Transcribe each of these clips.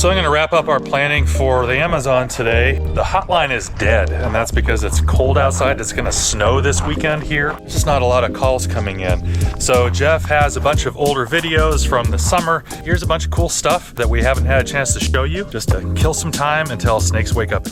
So I'm gonna wrap up our planning for the Amazon today. The hotline is dead, and that's because it's cold outside. It's gonna snow this weekend here. There's just not a lot of calls coming in. So Jeff has a bunch of older videos from the summer. Here's a bunch of cool stuff that we haven't had a chance to show you, just to kill some time until snakes wake up.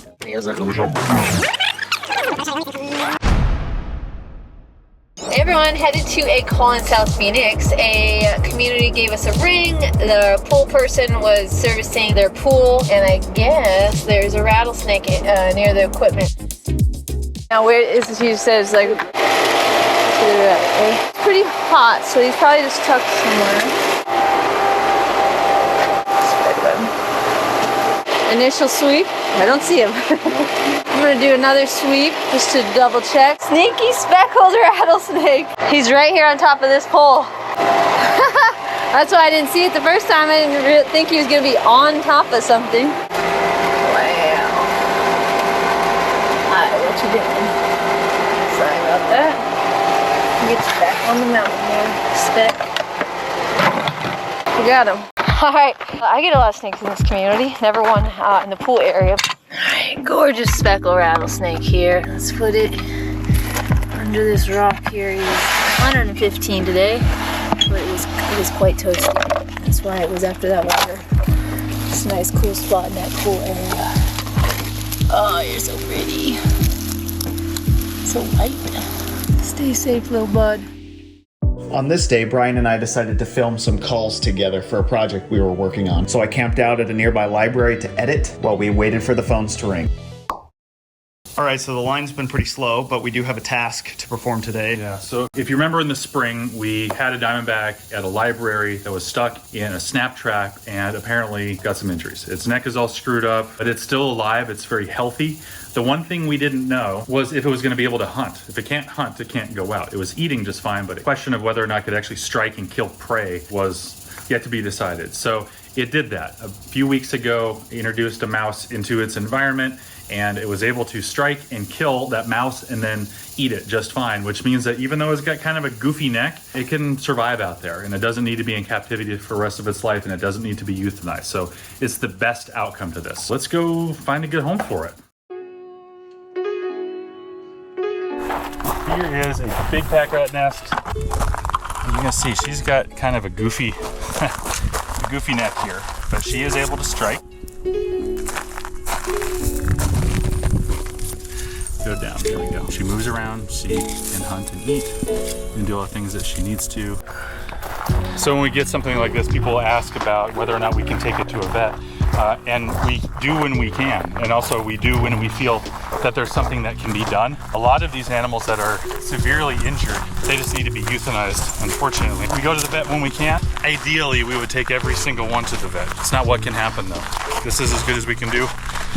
Everyone headed to a call in South Phoenix. A community gave us a ring. The pool person was servicing their pool, and I guess there's a rattlesnake near the equipment. Now, where is he says like it's pretty hot, so he's probably just tucked somewhere. Initial sweep. I don't see him. I'm gonna do another sweep just to double check. Sneaky speckled rattlesnake. He's right here on top of this pole. That's why I didn't see it the first time. I didn't think he was gonna be on top of something. Wow. Alright, what you doing? Sorry about that. Get you back on the mountain there, Speck. We got him. Alright, I get a lot of snakes in this community. Never one in the pool area. Alright, gorgeous speckled rattlesnake here. Let's put it under this rock here. He's 115 today, but it was quite toasty. That's why it was after that water. It's a nice cool spot in that pool area. Oh, you're so pretty. So light. Stay safe, little bud. On this day, Brian and I decided to film some calls together for a project we were working on. So I camped out at a nearby library to edit while we waited for the phones to ring. All right, so the line's been pretty slow, but we do have a task to perform today. Yeah, so if you remember in the spring, we had a diamondback at a library that was stuck in a snap trap and apparently got some injuries. Its neck is all screwed up, but it's still alive. It's very healthy. The one thing we didn't know was if it was going to be able to hunt. If it can't hunt, it can't go out. It was eating just fine, but the question of whether or not it could actually strike and kill prey was yet to be decided. So it did that. A few weeks ago, introduced a mouse into its environment, and it was able to strike and kill that mouse and then eat it just fine, which means that even though it's got kind of a goofy neck, it can survive out there, and it doesn't need to be in captivity for the rest of its life, and it doesn't need to be euthanized. So it's the best outcome to this. Let's go find a good home for it. Here is a big pack rat nest. And you can see she's got kind of a goofy, goofy neck here, but she is able to strike. Go down, there we go. She moves around, she can hunt and eat and do all the things that she needs to. So when we get something like this, people ask about whether or not we can take it to a vet. And we do when we can, and also we do when we feel that there's something that can be done. A lot of these animals that are severely injured, they just need to be euthanized, unfortunately. We go to the vet when we can. Ideally, we would take every single one to the vet. It's not what can happen though. This is as good as we can do.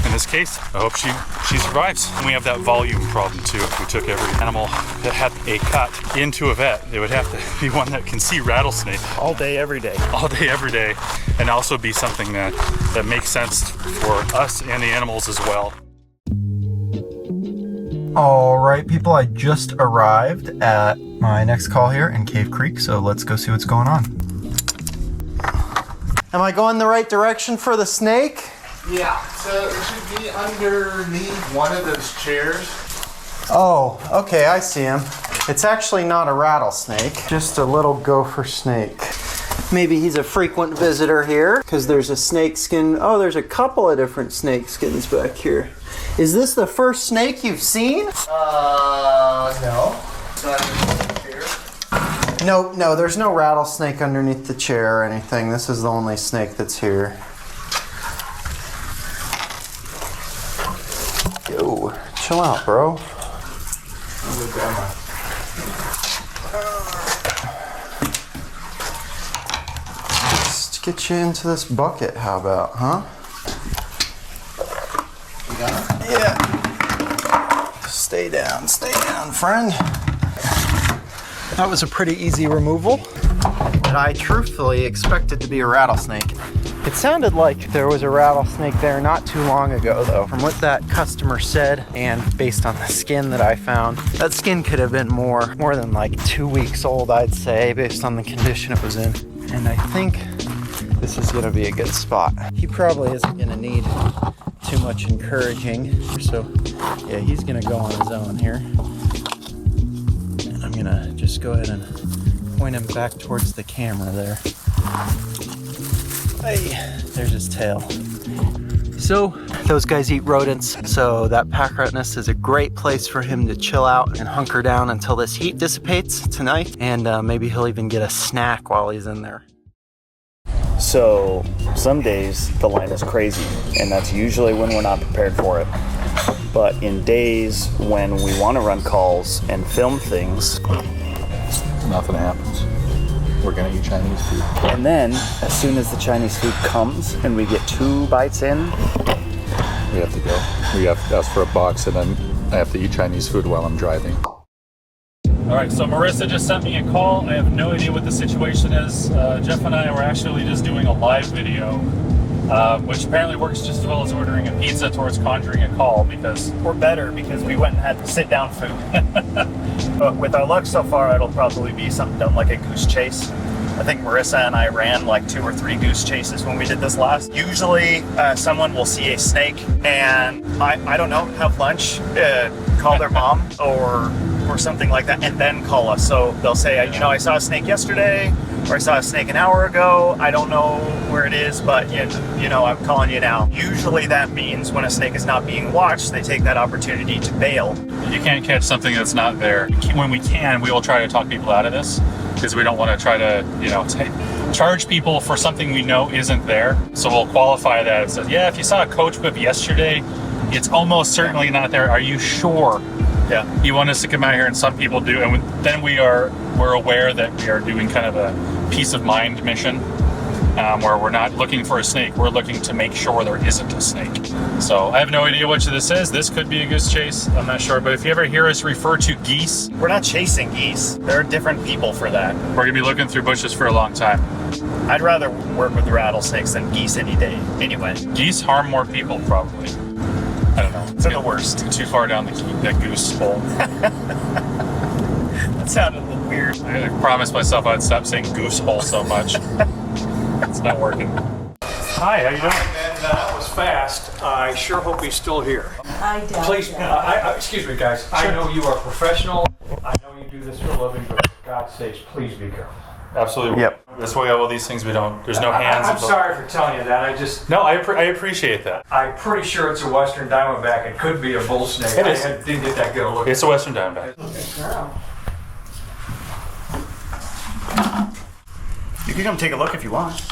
In this case, I hope she survives. And we have that volume problem too. If we took every animal that had a cut into a vet, they would have to be one that can see rattlesnake. All day, every day. All day, every day. And also be something that makes sense for us and the animals as well. All right, people, I just arrived at my next call here in Cave Creek, so let's go see what's going on. Am I going the right direction for the snake? Yeah, so it should be underneath one of those chairs. Oh, okay, I see him. It's actually not a rattlesnake, just a little gopher snake. Maybe he's a frequent visitor here, because there's a snake skin. Oh, there's a couple of different snake skins back here. Is this the first snake you've seen? No. It's not underneath the chair. No, there's no rattlesnake underneath the chair or anything. This is the only snake that's here. Yo, chill out, bro. Just get you into this bucket, how about, huh? You got it? Yeah. Stay down, friend. That was a pretty easy removal, but I truthfully expected to be a rattlesnake. It sounded like there was a rattlesnake there not too long ago, though. From what that customer said, and based on the skin that I found, that skin could have been more than like 2 weeks old, I'd say, based on the condition it was in. And I think This is gonna be a good spot. He probably isn't gonna need too much encouraging. So yeah, he's gonna go on his own here. And I'm gonna just go ahead and point him back towards the camera there. Hey, there's his tail. So those guys eat rodents, so that pack rat nest is a great place for him to chill out and hunker down until this heat dissipates tonight, and maybe he'll even get a snack while he's in there. So some days the line is crazy, and that's usually when we're not prepared for it. But in days when we want to run calls and film things, Nothing happens. We're gonna eat Chinese food. and then as soon as the Chinese food comes and we get 2 bites in, We have to go. We have to ask for a box, and then I have to eat Chinese food while I'm driving. All right, so Marissa just sent me a call. I have no idea what the situation is. Jeff and I were actually just doing a live video, which apparently works just as well as ordering a pizza towards conjuring a call, because we're better because we went and had sit-down food. But with our luck so far, it'll probably be something dumb like a goose chase. I think Marissa and I ran like 2 or 3 goose chases when we did this last. Usually someone will see a snake and I don't know, have lunch, call their mom or something like that, and then call us. So they'll say, you know, I saw a snake yesterday, or I saw a snake an hour ago. I don't know where it is, but you know, I'm calling you now. Usually that means when a snake is not being watched, they take that opportunity to bail. you can't catch something that's not there. When we can, we will try to talk people out of this, because we don't want to try to, you know, charge people for something we know isn't there. So we'll qualify that. It says, yeah, if you saw a coach whip yesterday, it's almost certainly not there. Are you sure? Yeah. You want us to come out here, and some people do, and then we're aware that we are doing kind of a peace of mind mission, where we're not looking for a snake. We're looking to make sure there isn't a snake. So I have no idea which this is. This could be a goose chase. I'm not sure. But if you ever hear us refer to geese, We're not chasing geese. There are different people for that. we're gonna be looking through bushes for a long time. I'd rather work with rattlesnakes than geese any day. Anyway, Geese harm more people, probably. I don't know. they're the worst. Too far down that goose hole. That sounded a little weird. I promised myself I'd stop saying goose hole so much. It's not working. Hi, how you doing? And that was fast. I sure hope he's still here. I doubt Please, that. excuse me, guys. I know you are professional. I know you do this for a living, but for God's sakes, please be careful. Absolutely. Yep. That's why all these things we don't. There's no hands. I'm sorry for telling you that. No, I appreciate that. I'm pretty sure it's a Western Diamondback. It could be a bull snake. It is. I didn't get that good a look. It's a Western Diamondback. You can come take a look if you want.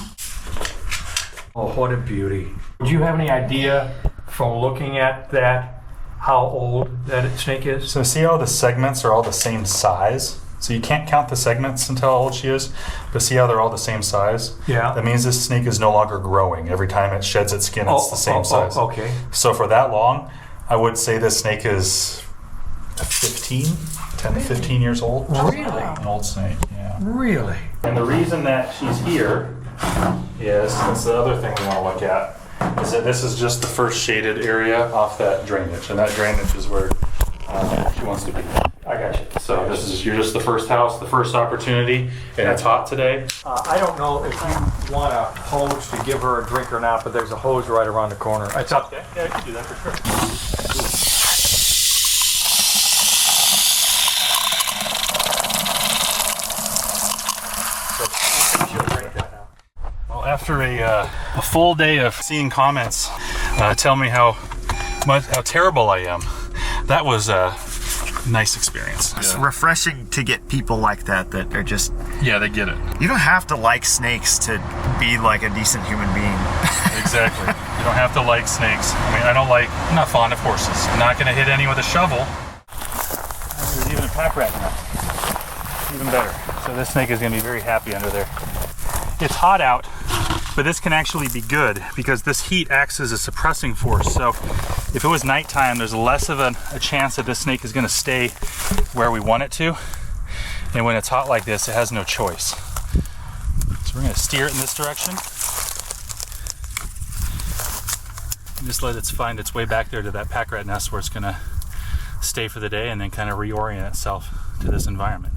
Oh, what a beauty. Do you have any idea from looking at that how old that snake is? So see how the segments are all the same size? So you can't count the segments until how old she is, but see how they're all the same size? Yeah. That means this snake is no longer growing. Every time it sheds its skin, it's the same size. Okay. So for that long, I would say this snake is 10 to 15 years old. Really? An old snake, yeah. Really? And the reason that she's here is, that's the other thing we want to look at, is that this is just the first shaded area off that drainage, and that drainage is where she wants to be. I got you. So you're just the first house, the first opportunity, and it's hot today. I don't know if you want a hose to give her a drink or not, but there's a hose right around the corner. It's up there. Yeah, I can do that for sure. Well, after a full day of seeing comments tell me how terrible I am, that was a nice experience. It's refreshing to get people like that are just... Yeah, they get it. You don't have to like snakes to be like a decent human being. Exactly. You don't have to like snakes. I mean, I'm not fond of horses. I'm not going to hit any with a shovel. There's even a pack rat now. Even better. So this snake is going to be very happy under there. It's hot out, but this can actually be good because this heat acts as a suppressing force. So if it was nighttime, there's less of a chance that this snake is going to stay where we want it to. And when it's hot like this, it has no choice. So we're going to steer it in this direction. And just let it find its way back there to that pack rat nest where it's going to stay for the day and then kind of reorient itself to this environment.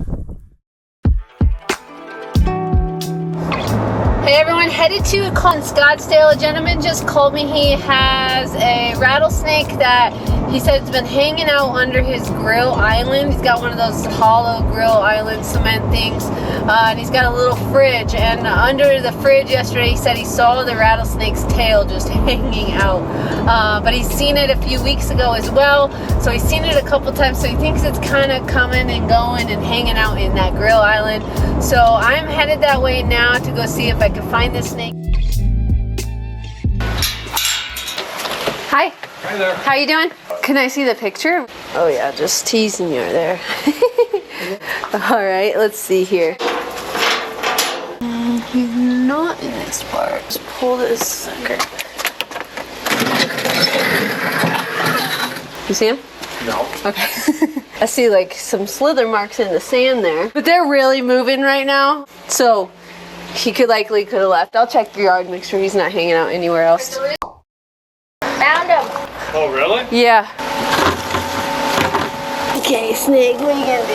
Hey everyone, headed to a call in Scottsdale. A gentleman just called me. He has a rattlesnake that he said it's been hanging out under his grill island. He's got one of those hollow grill island cement things, and he's got a little fridge. And under the fridge yesterday, he said he saw the rattlesnake's tail just hanging out. But he's seen it a few weeks ago as well. So he's seen it a couple times. So he thinks it's kind of coming and going and hanging out in that grill island. So I'm headed that way now to go see if I can find this snake. Hi. Hi there. How you doing? Can I see the picture? Oh yeah, just teasing you there. All right, let's see here. He's not in this part. Just pull this sucker. You see him? No. Okay. I see like some slither marks in the sand there, but they're really moving right now. So he could have left. I'll check your yard, make sure he's not hanging out anywhere else. Found him. Oh, really? Yeah. Okay, snake, what are you gonna do?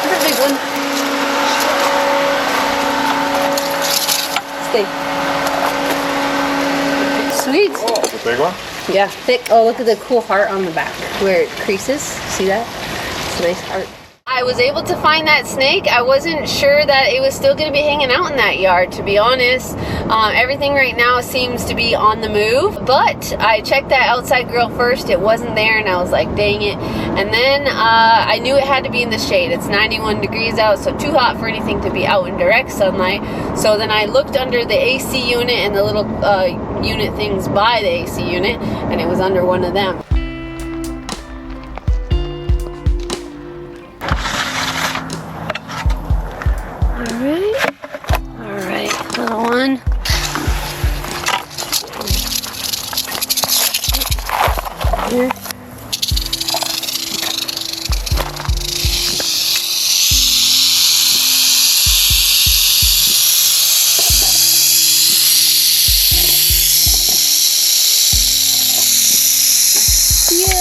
That's a big one. Stay. Sweet. Oh, the big one? Yeah, thick. Oh, look at the cool heart on the back where it creases. See that? It's a nice heart. I was able to find that snake. I wasn't sure that it was still going to be hanging out in that yard, to be honest. Everything right now seems to be on the move, but I checked that outside grill first. It wasn't there, and I was like, dang it. And then I knew it had to be in the shade. It's 91 degrees out, so too hot for anything to be out in direct sunlight. So then I looked under the AC unit and the little unit things by the AC unit, and it was under one of them. Alright, little one. Here. Yeah.